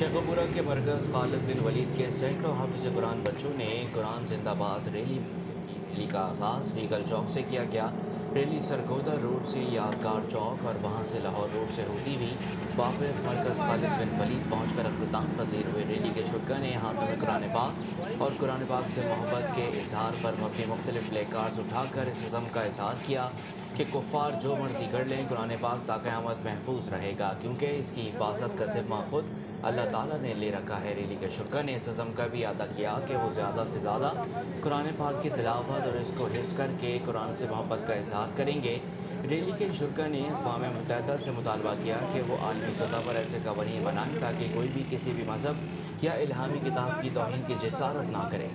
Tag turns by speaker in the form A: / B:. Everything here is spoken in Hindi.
A: शेखपुरा के मरकज़ खालिद बिन वलीद के सैकड़ों हाफिज़ कुरान बच्चों ने कुरान जिंदाबाद रैली का आगाज़ वीगल चौक से किया गया। रैली सरगोदा रोड से यादगार चौक और वहां से लाहौर रोड से होती हुई वापस मरकज़ खालिद बिन वलीद पहुंचकर अख्ताम पजीर हुए। रैली के शुरा ने हाथों में कुरान पाक और कुरान पाक से मोहब्बत के इजहार पर मबनी मुख्तलिफ प्ले कार्ड्स उठाकर इस इज़्म का इजहार किया कि कुफ़ार जो मर्जी कर लें, कुरान पाक ता क़यामत महफूज रहेगा, क्योंकि इसकी हिफाजत का ज़िम्मा खुद अल्लाह ताला ने ले रखा है। रैली के शुरा ने इस इज़्म का भी अदा किया कि वो ज़्यादा से ज़्यादा कुरान पाक की तिलावत और इसको हिफ्ज़ करके कुरान से मोहब्बत का इजहार करेंगे। रैली के शुरा ने अक़वाम मुत्तहिदा से मुतालबा किया कि वो आलमी सतह पर ऐसे कवानीन बनाएं ताकि कोई भी किसी भी मज़हब या इल्हामी किताब की तौहीन की जसारत ना करे।